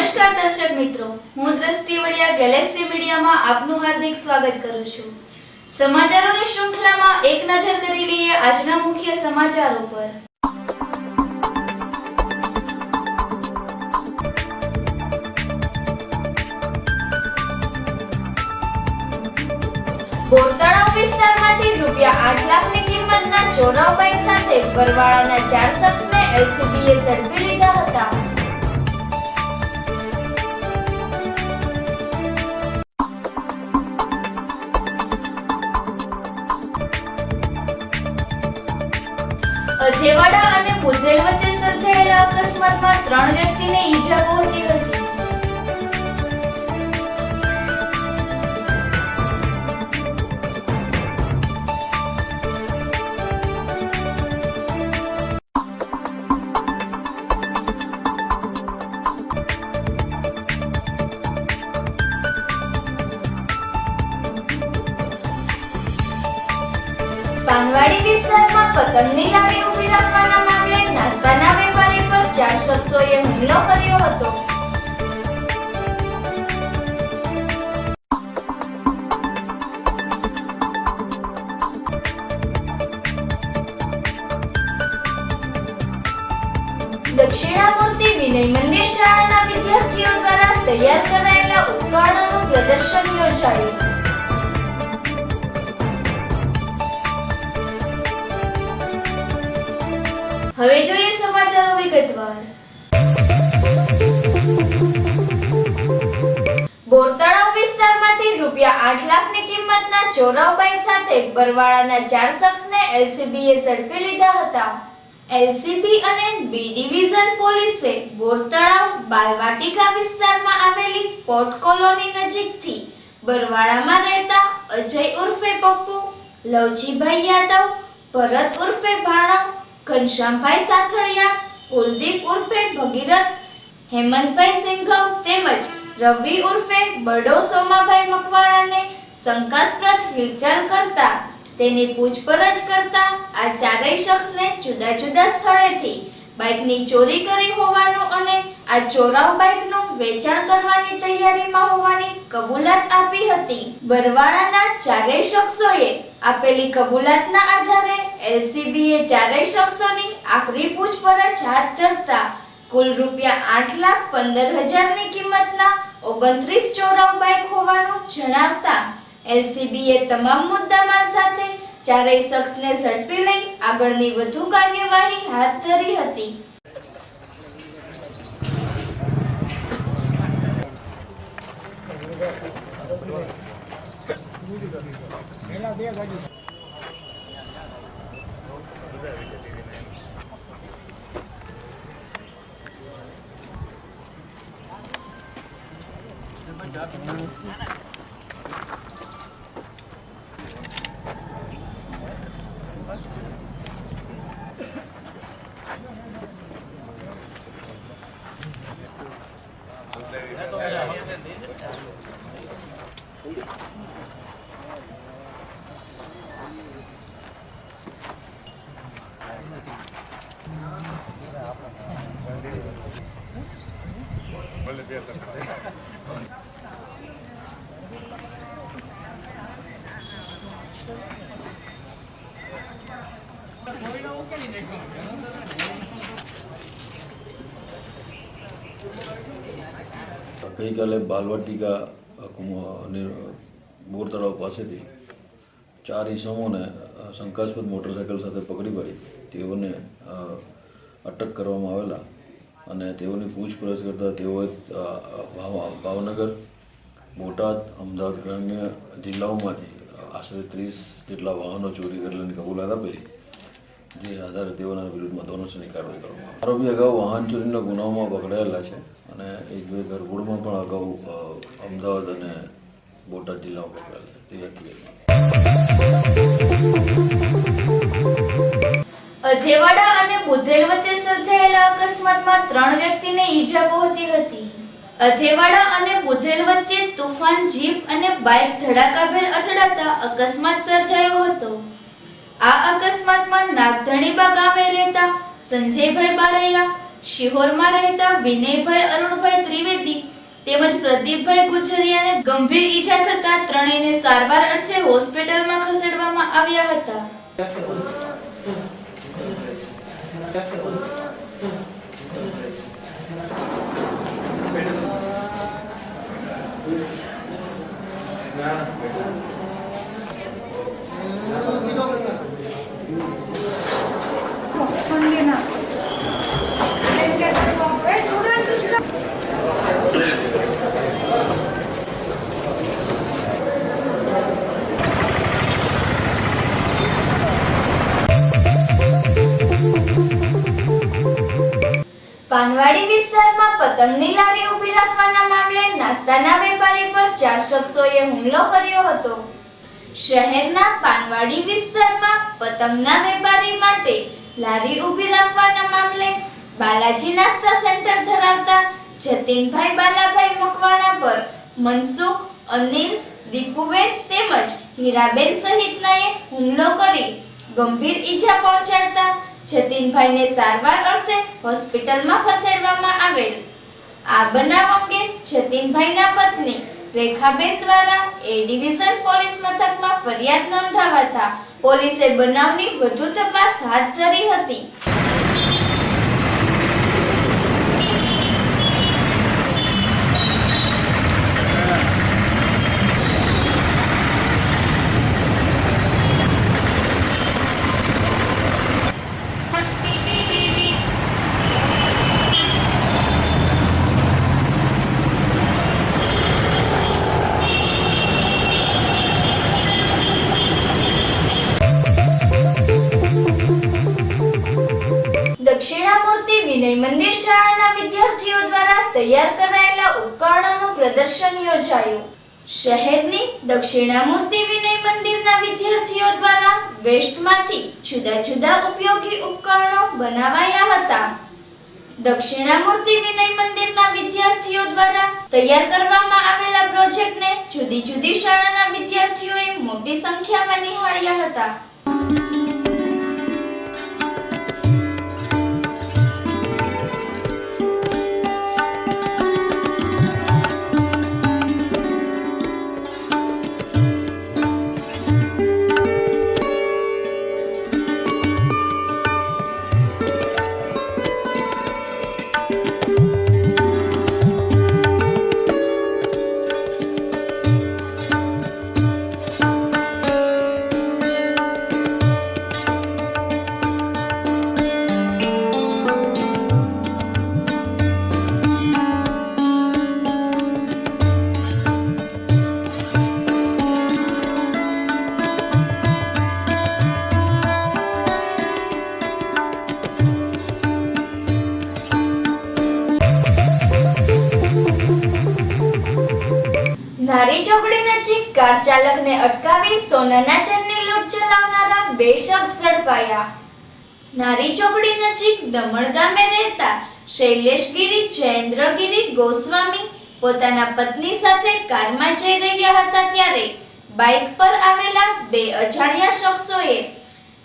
નમસ્કાર દર્શક મિત્રો, હું દ્રષ્ટિ વડિયા ગેલેક્સી મીડિયામાં આપનું હાર્દિક સ્વાગત કરું છું। સમાચારોની શૃંખલામાં એક નજર કરી લઈએ આજના મુખ્ય સમાચારો પર। બોરતળાવ વિસ્તારમાંથી ₹8 લાખની કિંમતના ચોરાવ બાઇક સાથે બરવાળાના 4 શખ્સને એલસીબીએ ઝડપી લીધા હતા। અધેવાડા અને બુધેલ વચ્ચે સર્જાયેલા અકસ્માતમાં 3 વ્યક્તિને ઈજા પહોંચી હતી। પાનવાડી વિસ્તારમાં પતંગની લારી ઊભી રાખવાના મામલે નાસ્તાના વેપારી પર 4 શખ્સોએ હુમલો કર્યો હતો। દક્ષિણામૂર્તિ વિનય મંદિર શાળાના વિદ્યાર્થીઓ દ્વારા તૈયાર કરાયેલા ઉપકરણોનું પ્રદર્શન યોજાયું। હવે જોઈએ સમાચારો વિગતવાર। બોરતળાવ વિસ્તારમાંથી ₹8 લાખની કિંમતના ચોરાવ બાઇક સાથે બરવાળાના 4 શખ્સને એલસીબીએ ઝડપી લીધા હતા। એલસીબી અને બી ડિવિઝન પોલીસે બોરતળાવ બાલવાટિકા વિસ્તારમાં આવેલી પોર્ટ કોલોની નજીકથી બરવાળામાં રહેતા અજય ઉર્ફે પપ્પુ, લવજીભાઈ યાદવ, ભરત ઉર્ફે ભાણા, ઘનશ્યામભાઈ સાથળિયા, કુલદીપ ઉર્ફે ભગીરથ, હેમંતભાઈ સિંઘવ તેમજ રવિ ઉર્ફે બડો સોમાભાઈ મકવાણાને શંકાસ્પદ હિલચાલ કરતા તેની પૂછપરછ કરતા આ 4 શખ્સને જુદા જુદા સ્થળેથી બાઇકની ચોરી કરી હોવાનું અને આ ચોરાવ બાઇકનું વેચાણ કરવાની તૈયારીમાં હોવાની કબૂલાત આપી હતી। બરવાળાના 4 શખ્સોએ આપેલી કબૂલાતના આધારે એલસીબીએ 4 શખ્સોની આખરી પૂછપરછ હાથ ધરતા કુલ ₹8,15,000ની કિંમતના 29 ચોરાવ બાઇક હોવાનું જણાવતા એલસીબીએ તમામ મુદ્દામાલ સાથે 4 શખ્સને ઝડપી લઈ આગળની વધુ કાર્યવાહી હાથ ધરી હતી। ગઈકાલે બાલવાટિકા બોરતળાવ પાસેથી 4 ઈસમોને શંકાસ્પદ મોટરસાઇકલ સાથે પકડી પાડી તેઓને અટક કરવામાં આવેલા અને તેઓની પૂછપરછ કરતાં તેઓએ ભાવનગર, બોટાદ, અમદાવાદ ગ્રામ્ય જિલ્લાઓમાંથી આશરે 30 જેટલા વાહનો ચોરી કરેલાની કબૂલાત આપેલી, જે આધારે તેઓના વિરુદ્ધમાં ધોરણસરની કાર્યવાહી કરવામાં આવી। આરોપી અગાઉ વાહન ચોરીના ગુનાઓમાં પકડાયેલા છે અને 1-2 ગરબોડમાં પણ અગાઉ અમદાવાદ અને બોટાદ જિલ્લામાં પકડાયેલા છે તે હકીકત। અધેવાડા અને બુધેલ વચ્ચે સર્જાયેલા અકસ્માતમાં 3 વ્યક્તિને ઈજા પહોંચી હતી। અધેવાડા અને બુધેલ વચ્ચે તુફાન જીપ અને બાઇક ધડાકાભેર અથડાતા અકસ્માત સર્જાયો હતો। આ અકસ્માતમાં નાગધણીબા ગામે રહેતા સંજયભાઈ બારૈયા, શિહોરમાં રહેતા વિનયભાઈ અરુણભાઈ ત્રિવેદી તેમજ પ્રદીપભાઈ ગુજરિયાને ગંભીર ઈજા થતા ત્રણેયને સારવાર અર્થે હોસ્પિટલમાં ખસેડવામાં આવ્યા હતા. પાનવાડી વિસ્તારમાં પતંગની લારી ઊભી રાખવાના મામલે નાસ્તાના વેપારી પર 4 શખ્સોએ હુમલો કર્યો હતો. શહેરના પાનવાડી વિસ્તારમાં પતંગના વેપારી માટે લારી ઊભી રાખવાના મામલે બાલાજી નાસ્તા સેન્ટર ધરાવતા જતીનભાઈ બાલાભાઈ મકવાણા પર મનસુખ, અનિલ, દીપુબેન તેમજ હીરાબેન સહિતનાએ હુમલો કરી ગંભીર ઈજા પહોંચાડતા જતીનભાઈને સારવાર અર્થે હોસ્પિટલમાં ખસેડવામાં આવેલ. આ બનાવ અંગે જતીનભાઈના પત્ની રેખાબેન દ્વારા એ ડિવિઝન પોલીસ મથકમાં ફરિયાદ નોંધાવતા પોલીસે બનાવની વધુ તપાસ હાથ ધરી હતી. દક્ષિણામૂર્તિ વિનય મંદિર શાળાના વિદ્યાર્થીઓ દ્વારા તૈયાર કરાયેલા ઉપકરણોનું પ્રદર્શન યોજાયું. શહેરની દક્ષિણામૂર્તિ વિનય મંદિરના વિદ્યાર્થીઓ દ્વારા વેસ્ટમાંથી જુદા જુદા ઉપયોગી ઉપકરણો બનાવાયા હતા. દક્ષિણામૂર્તિ વિનય મંદિરના વિદ્યાર્થીઓ દ્વારા તૈયાર કરવામાં આવેલા પ્રોજેક્ટને જુદી જુદી શાળાના વિદ્યાર્થીઓએ મોટી સંખ્યામાં નિહાળ્યા હતા. નારી ચોકડી નજીક કાર ચાલકને અટકાવી સોનાના ચેનની લૂંટ ચલાવનારા 2 શખ્સ ઝડપાયા. નારી ચોકડી નજીક દમણ ગામે રહેતા શૈલેષગીરી જયેન્દ્રગીરી ગોસ્વામી પોતાના પત્ની સાથે કારમાં જઈ રહ્યા હતા ત્યારે બાઇક પર આવેલા 2 અજાણ્યા શખ્સોએ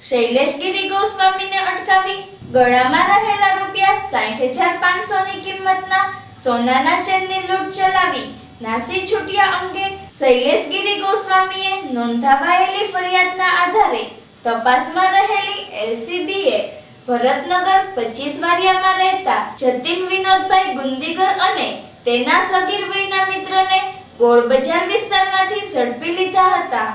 શૈલેષગીરી ગોસ્વામીને અટકાવી ગળામાં રહેલા ₹60,500 ની કિંમતના સોનાના ચેનની લૂંટ ચલાવી નાસી છૂટ્યા અંગે શૈલેષગીરી ગોસ્વામીએ નોંધાવાયેલી ફરિયાદના આધારે તપાસમાં રહેલી એલસીબીએ ભરતનગર 25 વારિયામાં રહેતા જતીન વિનોદભાઈ ગુંદીગર અને તેના સગીર વયના મિત્રને ગોળ બજાર વિસ્તારમાંથી ઝડપી લીધા હતા.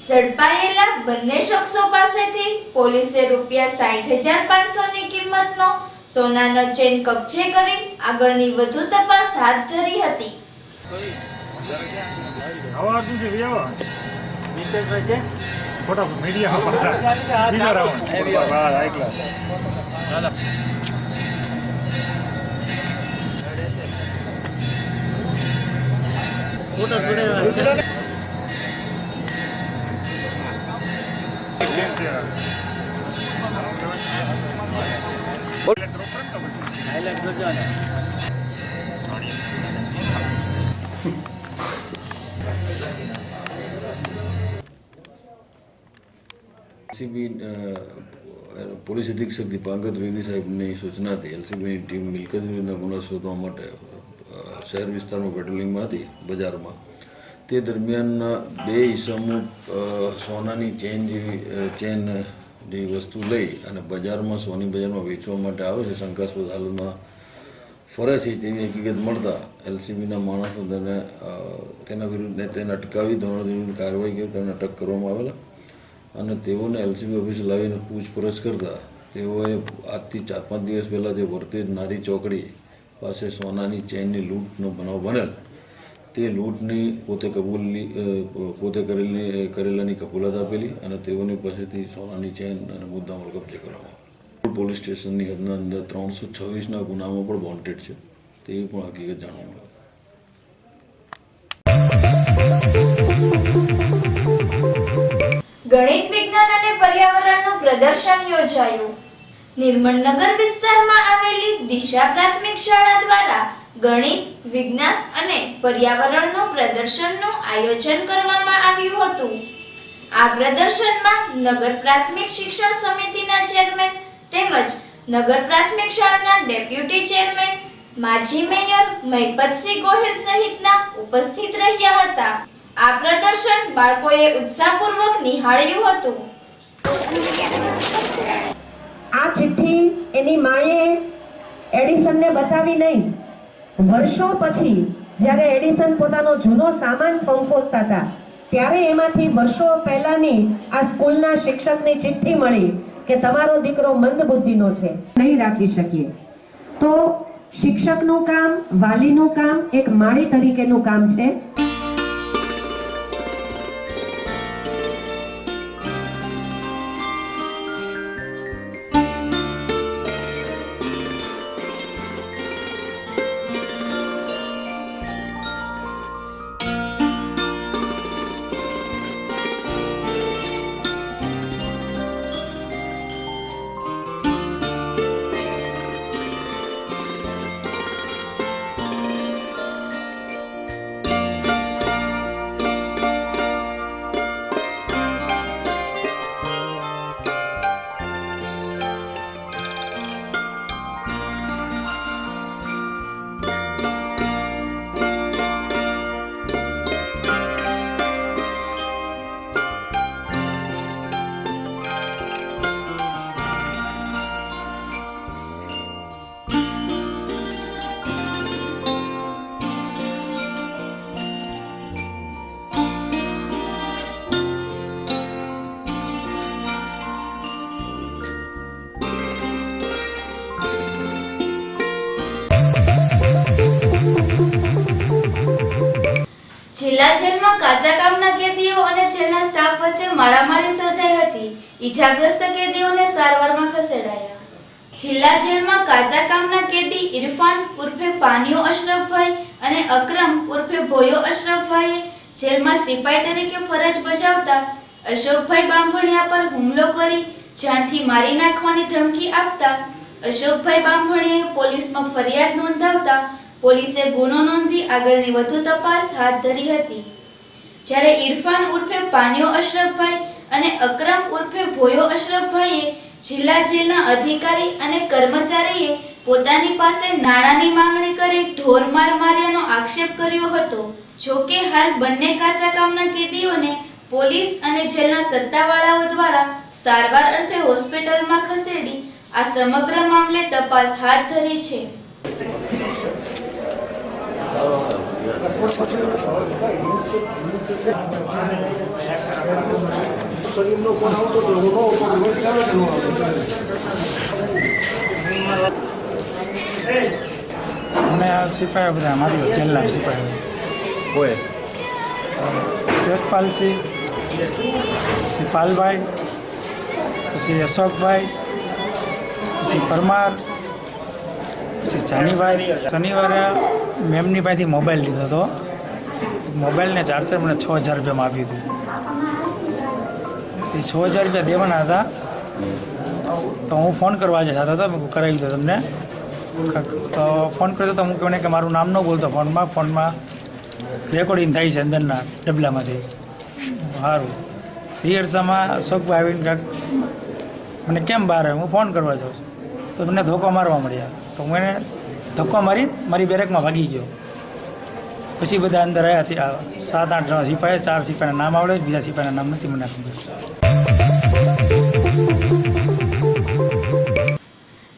ઝડપાયેલા બંને શખ્સો પાસેથી પોલીસે ₹60,500 ની કિંમતનો સોનાનો ચેન કબજે કરી આગળની વધુ તપાસ હાથ ધરી હતી. ફોટો એલસીબી પોલીસ અધિક્ષક દીપાંકર ત્રિવેદી સાહેબની સૂચનાથી એલસીબીની ટીમ મિલકત વિરુદ્ધના ગુના શોધવા માટે શહેર વિસ્તારમાં પેટ્રોલિંગમાં હતી બજારમાં. તે દરમિયાન બે ઈસમો સોનાની ચેન જેવી વસ્તુ લઈ અને બજારમાં સોની બજારમાં વેચવા માટે આવે છે, શંકાસ્પદ હાલતમાં ફરે છે તેની હકીકત મળતા એલસીબીના માણસો તેના વિરુદ્ધ તેને અટકાવી ધોરણ વિરુદ્ધ કાર્યવાહી કરી તેમને અટક કરવામાં આવેલા અને તેઓને એલસીબી ઓફિસે લાવીને પૂછપરછ કરતા તેઓએ આજથી 4-5 દિવસ પહેલાં જે વર્તેજ નારી ચોકડી પાસે સોનાની ચેનની લૂંટનો બનાવ બનેલ તે લૂંટની પોતે કરેલાની કબૂલાત આપેલી અને તેઓની પાસેથી સોનાની ચેન અને મુદ્દામાલ કબજે કરવામાં પોલીસ સ્ટેશનની હદના અંદર 326ના ગુનામાં પણ વોન્ટેડ છે તેવી પણ હકીકત જાણવા મળે. ગણિત વિજ્ઞાન અને પર્યાવરણનું પ્રદર્શન યોજાયું. નિર્મળનગર વિસ્તારમાં આવેલી દિશા પ્રાથમિક શાળા દ્વારા ગણિત, વિજ્ઞાન અને પર્યાવરણનું પ્રદર્શનનું આયોજન કરવામાં આવ્યું હતું. આ પ્રદર્શનમાં નગર પ્રાથમિક શિક્ષણ સમિતિના ચેરમેન તેમજ નગર પ્રાથમિક શાળાના ડેપ્યુટી ચેરમેન, માજી મેયર મહિપતસિંહ ગોહિલ સહિતના ઉપસ્થિત રહ્યા હતા. આ પ્રદર્શન બાળકોએ ઉત્સાહપૂર્વક નિહાળ્યું હતું. આ ચિઠ્ઠી એની માએ એડિસનને બતાવી નહીં. વર્ષો પછી જ્યારે એડિસન પોતાનો જૂનો સામાન ફંફોસતા હતા ત્યારે એમાંથી વર્ષો પહેલાની આ સ્કૂલના શિક્ષકની ચિઠ્ઠી મળી કે તમારો દીકરો મંદબુદ્ધિનો છે, નહીં રાખી શકીએ. તો શિક્ષકનું કામ, વાલીનું કામ એક માળી તરીકેનું કામ છે. જિલ્લા જેલમાં કાચા કામના કેદીઓ અને જેલના સ્ટાફ વચ્ચે મારામારી સર્જાઈ હતી. ઈજાગ્રસ્ત કેદીઓને સારવારમાં ખસેડાયા. જિલ્લા જેલમાં કાચા કામના કેદી ઇરફાન ઉર્ફે પાનિયો અશરફભાઈ અને અકરમ ઉર્ફે ભોયો અશરફભાઈએ જેલમાં સિપાઈ તરીકે ફરજ બજાવતા અશોકભાઈ બાંભણિયા પર હુમલો કરી જાનથી મારી નાખવાની ધમકી આપતા અશોકભાઈ બાંભણિયાએ પોલીસમાં ફરિયાદ નોંધાવતા પોલીસે ગુનો નોંધી આગળની વધુ તપાસ હાથ ધરી હતી. જ્યારે ઇરફાન ઉર્ફે પાનિયો અશરફભાઈ અને અકરમ ઉર્ફે ભોયો અશરફભાઈએ જિલ્લા જેલના અધિકારી અને કર્મચારીએ પોતાની પાસે નાણાંની માંગણી કરી ઢોરમાર માર્યાનો આક્ષેપ કર્યો હતો. જોકે હાલ બંને કાચા કામના કેદીઓને પોલીસ અને જેલના સત્તાવાળાઓ દ્વારા સારવાર અર્થે હોસ્પિટલમાં ખસેડી આ સમગ્ર મામલે તપાસ હાથ ધરી છે. અમે સિપાહીઓ બધા માર્યો જેલના સિપાહીઓ હોય તેજપાલસિંહ, પછી પાલભાઈ, પછી અશોકભાઈ, પછી પરમાર, પછી જાનીભાઈ. શનિવારે મેમની પાસેથી મોબાઈલ લીધો હતો. મોબાઈલને ચાર્જર મને 6,000 રૂપિયામાં આપ્યું હતું. એ 6,000 રૂપિયા દેવાના હતા તો હું ફોન કરવા જતો હતો. મેં કરાવી દીધો તમને. તો ફોન કર્યો તો હું કહું કે મારું નામ ન બોલતો ફોનમાં રેકોર્ડિંગ થાય છે અંદરના ડબલામાંથી. સારું એ અરસામાં અશોકભાઈ આવીને કાંઈક મને કેમ બહાર આવ્યો, હું ફોન કરવા જાઉં છું, તો મને ધોકો મારવા મળ્યા. તો હું એને ધક્કો મારી મારી બેરેકમાં ભાગી ગયો. પછી બધા અંદર આવ્યા ત્યાં 7-8 જણા સિપાહી, 4 સિપાહીના નામ આવડે, બીજા સિપાહીના નામ નથી મને ખબર.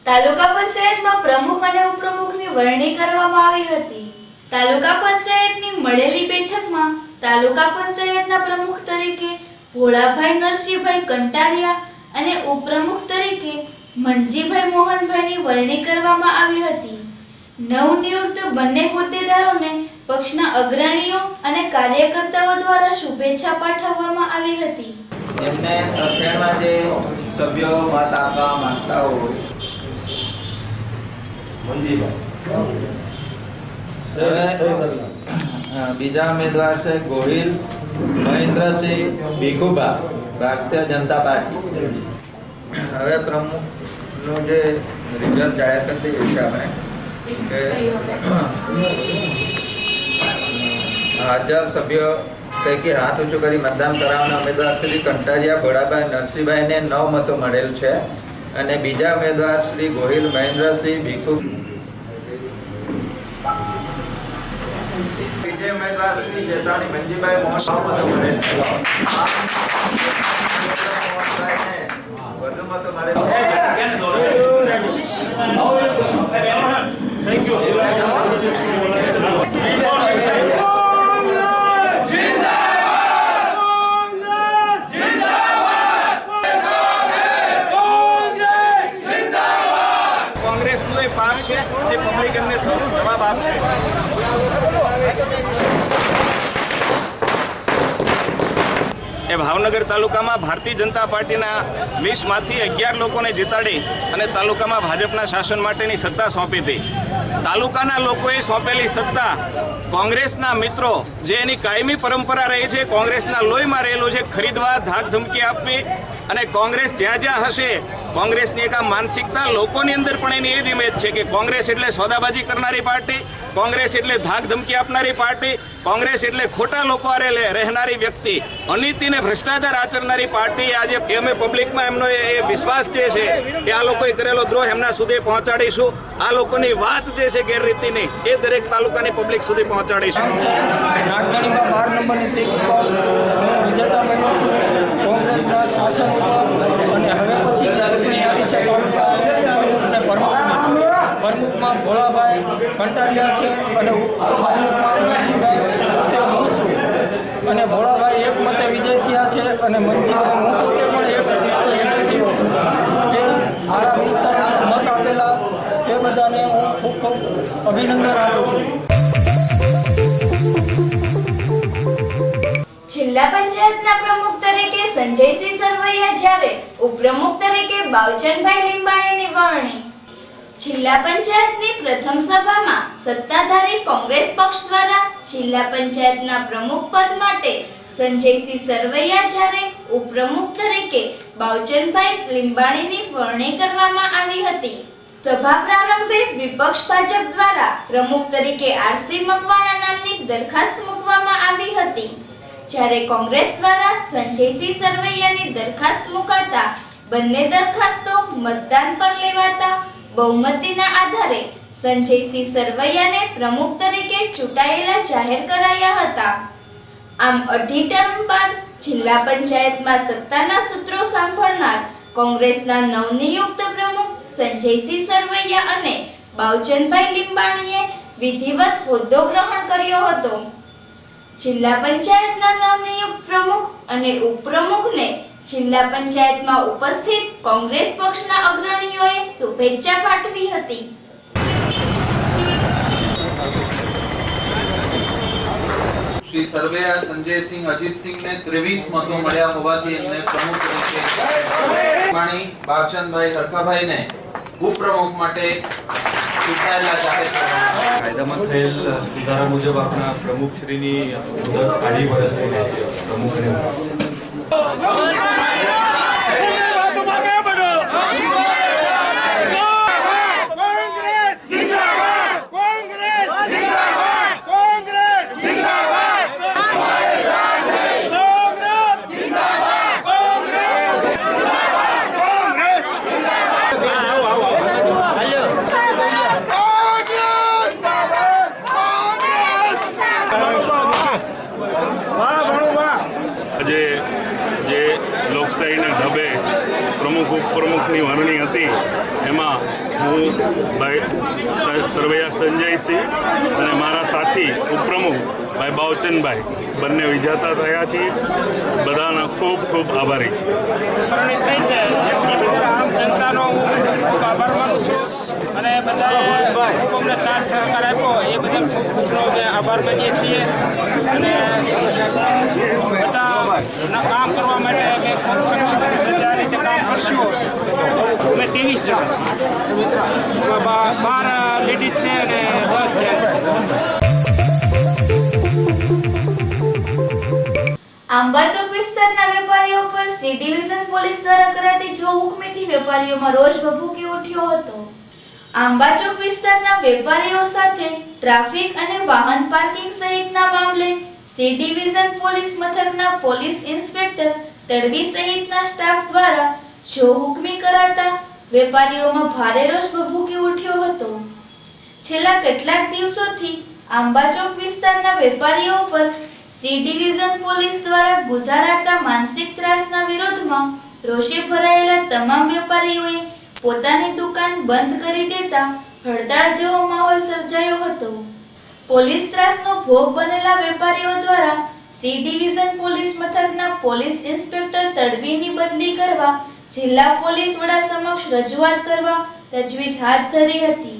તાલુકા પંચાયતમાં પ્રમુખ અને ઉપપ્રમુખની વરણી કરવામાં આવી હતી. તાલુકા પંચાયતની મળેલી બેઠકમાં તાલુકા પંચાયતના પ્રમુખ તરીકે ભોળાભાઈ નરસિંહભાઈ કંટારિયા અને ઉપપ્રમુખ તરીકે મનજીભાઈ મોહનભાઈની વરણી કરવામાં આવી હતી. નવનિયુક્ત બંને હોદ્દેદારોને પક્ષના અગ્રણીઓ અને કાર્યકર્તાઓ દ્વારા શુભેચ્છા પાઠવવામાં આવી હતી. એમને તરફેણમાં જે સભ્યો વાત આપવા માંગતા હોય, બીજા ઉમેદવાર છે ગોહિલ મહેન્દ્રસિંહ ભીખુભા, ભારતીય જનતા પાર્ટી. હવે પ્રમુખનું જે રિઝલ્ટ જાહેર કરતી હિસાબે કે હાજર સભ્યો પૈકી હાથ ઊંચું કરી મતદાન કરાવવાના ઉમેદવાર શ્રી કંટારિયા ભોળાભાઈ નરસિંહભાઈને 9 મતો મળેલ છે અને બીજા ઉમેદવાર શ્રી ગોહિલ મહેન્દ્રસિંહ ભીખુ, બીજા ઉમેદવાર શ્રી જેતાણી મંજીભાઈ મોહન 9 મતો મળેલ છે. વધુ મતો મળેલ પાપ છે તે પબ્લિક એમને જવાબ આપશે. એ ભાવનગર તાલુકામાં ભારતીય જનતા પાર્ટીના 20માંથી 11 લોકોને જીતાડી અને તાલુકામાં ભાજપના શાસન માટેની સત્તા સોંપી હતી. તાલુકાના લોકોએ સોંપેલી સત્તા કોંગ્રેસના મિત્રો, જે એની કાયમી પરંપરા રહી છે, કોંગ્રેસના લોહીમાં રહેલું છે, ખરીદવા, ધાક ધમકી આપવી અને કોંગ્રેસ જ્યાં જ્યાં હશે, કોંગ્રેસની એક આ માનસિકતા લોકોની અંદર પણ એની એ જ ઇમેજ છે કે કોંગ્રેસ એટલે સોદાબાજી કરનારી પાર્ટી, કોંગ્રેસ એટલે ધાક ધમકી આપનારી પાર્ટી, કોંગ્રેસ એટલે ખોટા લોકો આરે રહેનારી વ્યક્તિ, અનીતિ ને ભ્રષ્ટાચાર આચરનારી પાર્ટી. આજે અમે પબ્લિકમાં એમનો એ વિશ્વાસ જે છે એ આ લોકોએ કરેલો દ્રોહ એમના સુધી પહોંચાડીશું. આ લોકોની વાત જે છે ગેરરીતિની એ દરેક તાલુકાની પબ્લિક સુધી પહોંચાડીશું. નાગદણીમાં 12 નંબરની ચેક ઉપર હું વિજેતા બન્યો છું કોંગ્રેસના શાસન ઉપર. અને હવે પછી ચૂંટણી આવી છે તાલુકા પ્રમુખ અને પ્રમુખની. પ્રમુખમાં ભોળાભાઈ કંટારિયા છે અને ઉપપ્રમુખમાં મનજીભાઈ પોતે હું છું. અને ભોળાભાઈ 1 મતે વિજય થયા છે અને મનજીભાઈ હું પોતે પણ 1 મતે વિજય થયો છું. જે મારા વિસ્તારમાં મત આપેલા તે બધાને હું ખૂબ ખૂબ અભિનંદન આપું છું. જિલ્લા પંચાયતના પ્રમુખ તરીકે સંજયસિંહ સરવૈયા જ્યારે ઉપપ્રમુખ તરીકે બાવચનભાઈ લીંબાણીની વરણી. જિલ્લા પંચાયતની પ્રથમ સભામાં સત્તાધારી કોંગ્રેસ પક્ષ દ્વારા જિલ્લા પંચાયતના પ્રમુખ પદ માટે સંજયસિંહ સરવૈયા જ્યારે ઉપપ્રમુખ તરીકે બાવચનભાઈ લીંબાણીની વરણી કરવામાં આવી હતી. સભા પ્રારંભે વિપક્ષ ભાજપ દ્વારા પ્રમુખ તરીકે આરસી મકવાણા નામની દરખાસ્ત મૂકવામાં આવી હતી, જ્યારે કોંગ્રેસ દ્વારા સંજયસિંહ સરવૈયાની દરખાસ્ત મુકાતા બંને દરખાસ્તો મતદાન પર લેવાતા બહુમતીના આધારે સંજયસિંહ સરવૈયાને પ્રમુખ તરીકે ચૂંટાયેલા જાહેર કરાયા હતા. આમ 2 ટર્મ બાદ જિલ્લા પંચાયતમાં સત્તાના સૂત્રો સાંભળનાર કોંગ્રેસના નવનિયુક્ત પ્રમુખ સંજયસિંહ સરવૈયા અને બાવચનભાઈ લીંબાણીએ વિધિવત હોદ્દો ગ્રહણ કર્યો હતો. જિલ્લા પંચાયતના નવનિયુક્ત પ્રમુખ અને ઉપપ્રમુખને જિલ્લા પંચાયતમાં ઉપસ્થિત કોંગ્રેસ પક્ષના અગ્રણીઓએ શુભેચ્છા પાઠવી હતી. શ્રી સરવૈયા સંજયસિંહ અજીતસિંહને 23 મતો મળ્યા હોવાથી એમને પ્રમુખ તરીકે, બાવચનભાઈ હરખાભાઈને ઉપપ્રમુખ માટે ચૂંટાયેલા જાહેર કરવામાં. કાયદામાં થયેલ સુધારા મુજબ આપણા પ્રમુખશ્રીની મુદત 2.5 વર્ષની રહેશે. પ્રમુખને પ્રમુખ ઉપપ્રમુખની વરણી હતી એમાં હું ભાઈ સરવૈયા સંજયસિંહ અને મારા સાથી ઉપપ્રમુખ ભાઈ બાવચંદભાઈ બંને વિજેતા થયા છીએ. બધાના ખૂબ ખૂબ આભારી છીએ. વરણી થઈ છે એ બદલ આમ જનતાનો હું ખૂબ આભાર માનું છું અને બધાએ ખૂબ અમને સાથ સહકાર આપ્યો એ બદલ ખૂબ ખૂબનો અમે આભાર માનીએ છીએ. અને બધાના કામ કરવા માટે અમે ખૂબ સક્ષમ રીતે આ રીતે કામ કરશું. અમે 23 જણા છીએ, 12 લેડીઝ છે અને 10 જેન્ટ્સ. આંબાચોક વિસ્તારના વેપારીઓ પર સી ડિવિઝન પોલીસ દ્વારા કરાતી જો હુકમીથી વેપારીઓમાં રોષ ભભૂકી ઉઠ્યો હતો. આંબાચોક વિસ્તારના વેપારીઓ સાથે ટ્રાફિક અને વાહન પાર્કિંગ સહિતના મામલે સી ડિવિઝન પોલીસ મથકના પોલીસ ઇન્સ્પેક્ટર તડવી સહિતના સ્ટાફ દ્વારા જો હુકમી કરાતા વેપારીઓમાં ભારે રોષ ભભૂકી ઉઠ્યો હતો. છેલ્લા કેટલાક દિવસોથી આંબાચોક વિસ્તારના વેપારીઓ પર સી ડિવિઝન પોલીસ દ્વારા ગુજારાતા માનસિક ત્રાસના વિરોધમાં રોષે ભરાયેલા તમામ વેપારીઓએ પોતાની દુકાન બંધ કરી દેતા હડતાળ જેવો માહોલ સર્જાયો હતો. પોલીસ ત્રાસનો ભોગ બનેલા વેપારીઓ દ્વારા સી ડિવિઝન પોલીસ મથકના પોલીસ ઇન્સ્પેક્ટર તડવીની બદલી કરવા જિલ્લા પોલીસ વડા સમક્ષ રજૂઆત કરવા તજવીજ હાથ ધરી હતી.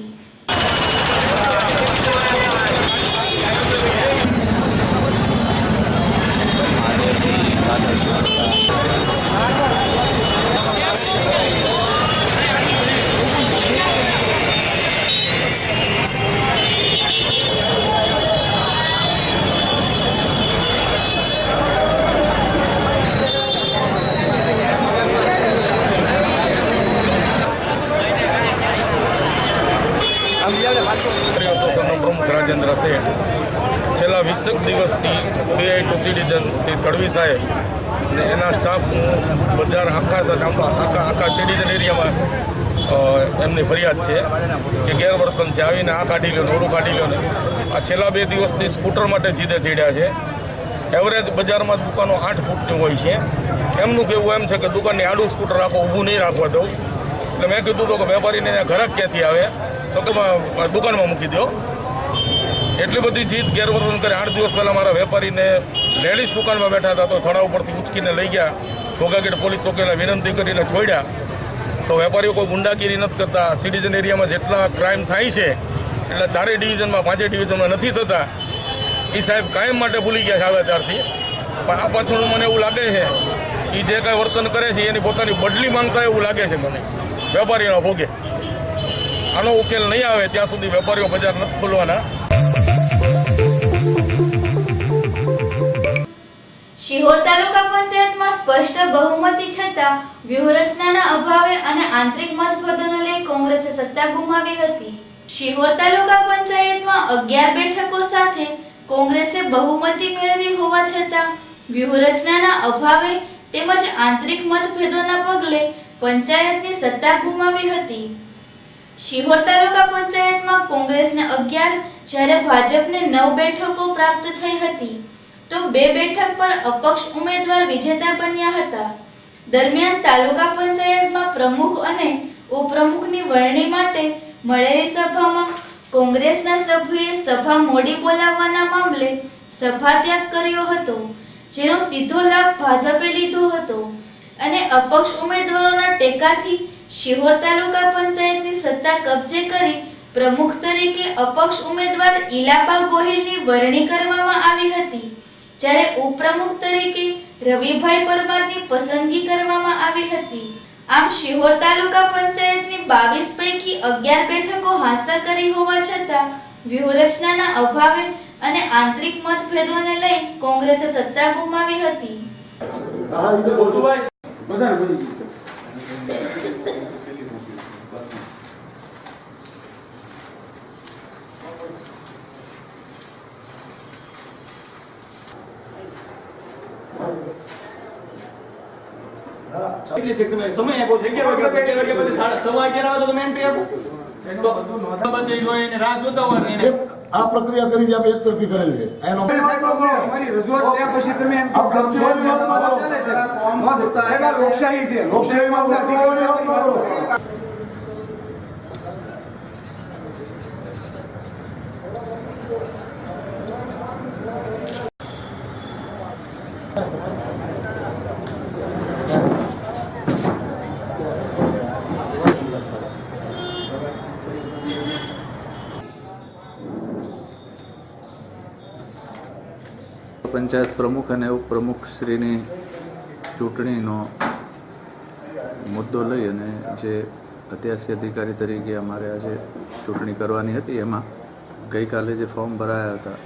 એસોસિએશનનો પ્રમુખ રાજેન્દ્ર શેઠ. છેલ્લા 20 દિવસથી PI2 સિટીઝન શ્રી તડવી સાહેબ અને એના સ્ટાફ બજાર આખા સિટીઝન એરિયામાં એમની ફરિયાદ છે કે ગેરવર્તન છે. આવીને આ કાઢી લો, નોરું કાઢી લો ને આ છેલ્લા 2 દિવસથી સ્કૂટર માટે જીદે ચડ્યા છે. એવરેજ બજારમાં દુકાનો 8 ફૂટની હોય છે. એમનું કહેવું એમ છે કે દુકાનની આડું સ્કૂટર રાખો, ઊભું નહીં રાખવા દઉં. એટલે મેં કીધું તો કે વેપારીને ઘરાક ક્યાંથી આવે તો કે દુકાનમાં મૂકી દો. એટલી બધી જીત ગેરવર્તન કરે. 8 દિવસ પહેલાં મારા વેપારીને લેડીઝ દુકાનમાં બેઠા હતા તો થોડા ઉપરથી ઉચકીને લઈ ગયા. ઘોઘાગીર પોલીસ ચોકીને વિનંતી કરીને છોડ્યા. તો વેપારીઓ કોઈ ગુંડાગીરી નથી કરતા. સિટીઝન એરિયામાં જેટલા ક્રાઇમ થાય છે એટલા 4 ડિવિઝનમાં 5 ડિવિઝનમાં નથી થતા. એ સાહેબ કાયમ માટે ભૂલી ગયા છે આવે ત્યારથી. પણ આ પાછળનું મને એવું લાગે છે કે જે કાંઈ વર્તન કરે છે એની પોતાની બદલી માંગતા એવું લાગે છે મને વેપારીઓના ભોગે. આનો ઉકેલ નહીં આવે ત્યાં સુધી વેપારીઓ બજાર નથી ખોલવાના. શિહોર તાલુકા પંચાયતમાં સ્પષ્ટ બહુમતી છતાં વ્યૂહરચનાના અભાવે અને આંતરિક મતભેદોને લઈ કોંગ્રેસે સત્તા ગુમાવી હતી. શિહોર તાલુકા પંચાયતમાં 11 બેઠકો સાથે કોંગ્રેસે બહુમતી મેળવી હોવા છતાં વ્યૂહરચનાના અભાવે તેમજ આંતરિક મતભેદોના પગલે પંચાયતની સત્તા ગુમાવી હતી. શિહોર તાલુકા પંચાયતમાં કોંગ્રેસને 11 જ્યારે ભાજપને 9 બેઠકો પ્રાપ્ત થઈ હતી તો 2 બેઠક પર અપક્ષ ઉમેદવાર વિજેતા બન્યા હતા. દરમિયાન તાલુકા પંચાયતમાં પ્રમુખ અને ઉપપ્રમુખની વરણી માટે મળેલી સભામાં કોંગ્રેસના સભ્યોએ સભા મોડી બોલાવવાના મામલે સભાત્યાગ કર્યો હતો, જેનો સીધો લાભ ભાજપે લીધો હતો અને અપક્ષ ઉમેદવારોના ટેકાથી શિહોર તાલુકા પંચાયતની સત્તા કબજે કરી પ્રમુખ તરીકે અપક્ષ ઉમેદવાર ઈલાબા ગોહિલની વરણી કરવામાં આવી હતી, જ્યારે ઉપપ્રમુખ તરીકે રવિભાઈ પરમારની પસંદગી કરવામાં આવી હતી. આમ શિહોર તાલુકા પંચાયતની 22 પૈકી 11 બેઠકો હાંસલ કરી હોવા છતાં વ્યૂહરચનાના અભાવે અને આંતરિક મતભેદોને લઈ કોંગ્રેસે સત્તા ગુમાવી હતી. સમય આપો છે 11 વાગ્યા પછી 11:15 આવે તો તમે એન્ટ્રી આપો. રાહ જોતા હોય આ પ્રક્રિયા કરી જે આપણે એકતરફી કરેલ છે એનો લોકશાહીમાં પંચાયત પ્રમુખ અને ઉપપ્રમુખ શ્રીની ચૂંટણીનો મુદ્દો લઈ અને જે અત્યાસી અધિકારી તરીકે અમારે આજે ચૂંટણી કરવાની હતી એમાં ગઈકાલે જે ફોર્મ ભરાયા હતા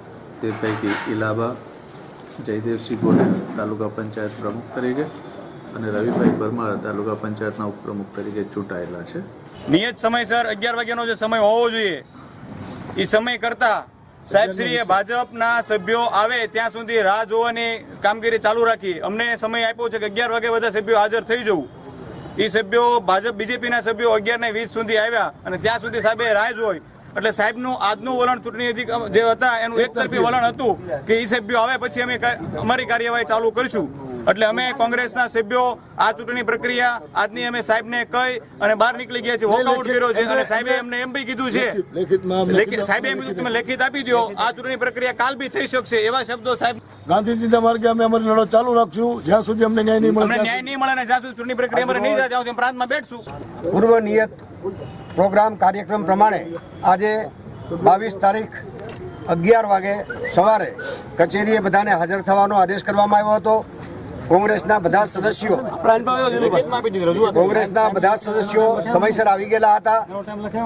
તે પૈકી ઇલાબા જયદેવસિંહ ગોહિલ તાલુકા પંચાયત પ્રમુખ તરીકે અને રવિભાઈ પરમાર તાલુકા પંચાયતના ઉપપ્રમુખ તરીકે ચૂંટાયેલા છે. નિયત સમયસર 11 વાગ્યાનો જે સમય હોવો જોઈએ એ સમય કરતાં સાહેબશ્રીએ ભાજપના સભ્યો આવે ત્યાં સુધી રાહ જોવાની કામગીરી ચાલુ રાખી. અમને સમય આપ્યો છે કે 11 વાગે બધા સભ્યો હાજર થઈ જવું. એ સભ્યો ભાજપ બીજેપીના સભ્યો 11:20 સુધી આવ્યા અને ત્યાં સુધી સાહેબે રાહ જોઈ. એટલે સાહેબનું આજનું વલણ ચૂંટણી જે હતા એનું એકતરફી વલણ હતું કે એ સભ્યો આવે પછી અમે અમારી કાર્યવાહી ચાલુ કરીશું. એટલે અમે કોંગ્રેસના સભ્યો આ ચૂંટણી પ્રક્રિયા આજની અમે સાહેબને કહી અને બહાર નીકળી ગયા છે, વોકઆઉટ કર્યો છે અને સાહેબે એમને એમ બી કીધું છે, સાહેબે એમ કીધું તમે લેખિત આપી દો, આ ચૂંટણી પ્રક્રિયા કાલ બી થઈ શકશે. એવા શબ્દો સાહેબ ગાંધીજીના માર્ગે અમે અમારી લડત ચાલુ રાખશું જ્યાં સુધી અમને ન્યાય નહીં મળે. ન્યાય નહીં મળે ને જ્યાં સુધી ચૂંટણી પ્રક્રિયા અમારે નહીં જાય ત્યાં સુધી પ્રાંતમાં બેઠશું. પૂર્વ નિયત પ્રોગ્રામ કાર્યક્રમ પ્રમાણે આજે 22 તારીખ 11 વાગે સવારે કચેરીએ બધાને હાજર થવાનો આદેશ કરવામાં આવ્યો હતો. કોંગ્રેસના બધા સદસ્યો સમયસર આવી ગયેલા હતા.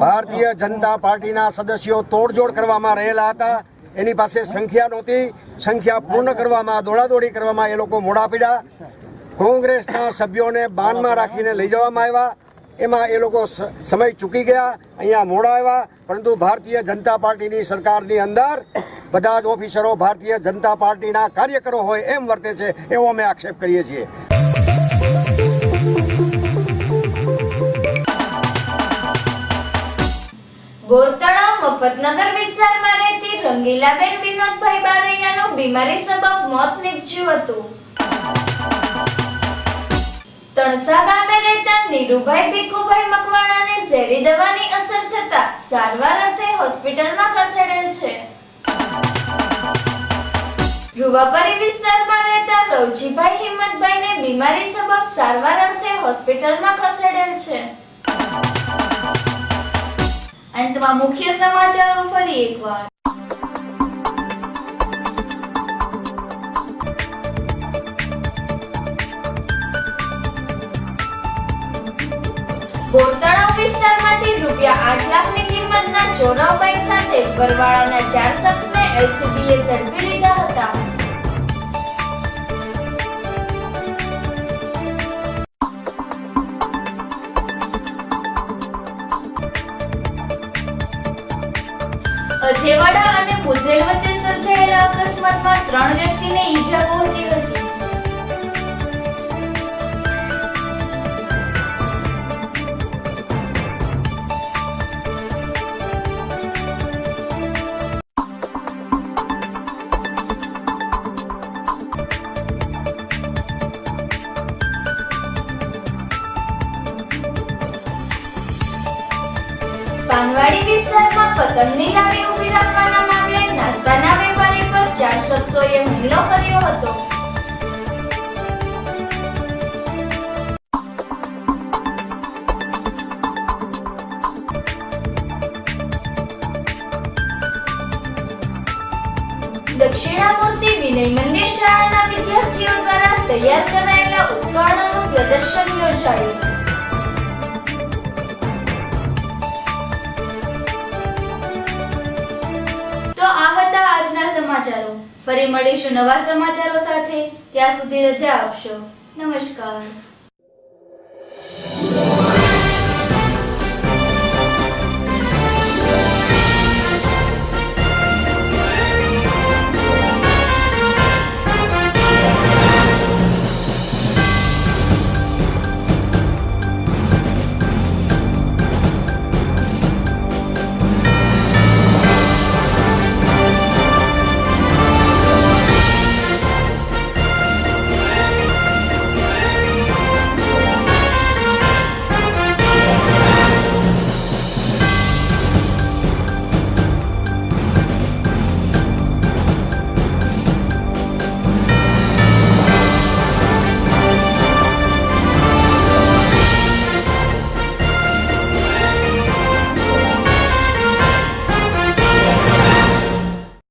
ભારતીય જનતા પાર્ટીના સદસ્યો તોડજોડ કરવામાં રહેલા હતા. એની પાસે સંખ્યા નહોતી. સંખ્યા પૂર્ણ કરવામાં દોડાદોડી કરવામાં એ લોકો મોડા પીડ્યા. કોંગ્રેસના સભ્યોને બાનમાં રાખીને લઈ જવામાં આવ્યા. એમાં એ લોકો સમય ચૂકી ગયા, અહીંયા મોડા આવ્યા. પરંતુ ભારતીય જનતા પાર્ટીની સરકારની અંદર બધા જ ઓફિસરો ભારતીય જનતા પાર્ટીના કાર્યકરો હોય એમ વર્તે છે, એવો અમે આક્ષેપ કરીએ છીએ. બોરતળાવ મફતનગર વિસ્તારમાં રહેતી રંગીલાબેન વિનોદભાઈ બારૈયાનું બીમારી સબબ મોત નીપજ્યું હતું. તણસા ગામે રહેતા નીરુભાઈ ભીખુભાઈ મકવાણાને ઝેરી દવાની અસર થતા સારવાર અર્થે હોસ્પિટલમાં ખસેડેલ છે. રૂવાપરી વિસ્તારમાં રહેતા રવજીભાઈ હિંમતભાઈને બીમારી સબબ સારવાર અર્થે હોસ્પિટલમાં ખસેડેલ છે. અંતમાં મુખ્ય સમાચારો ફરી એકવાર. બોરતળાવ વિસ્તારમાંથી રૂપિયા 8 લાખની કિંમતના ચોરાવ બાઇક સાથે બરવાળાના 4 શખ્સને એલસીબીએ ઝડપી લીધા હતા. અથેવાડા અને બુધેલ વચ્ચે સર્જાયેલા અકસ્માતમાં 3 વ્યક્તિને ઈજા પહોંચી હતી. પાનવાડી વિસ્તારમાં પતંગની લારી ઊભી રાખવાના મામલે નાસ્તાના વેપારી પર 4 શખ્સોએ હુમલો કર્યો હતો. દક્ષિણામૂર્તિ વિનય મંદિર શાળાના વિદ્યાર્થીઓ દ્વારા તૈયાર કરાયેલા ઉપકરણોનું પ્રદર્શન યોજાયું. તો આ હતા આજના સમાચારો. ફરી મળીશું નવા સમાચારો સાથે. ત્યાં સુધી રજા આપશો. નમસ્કાર.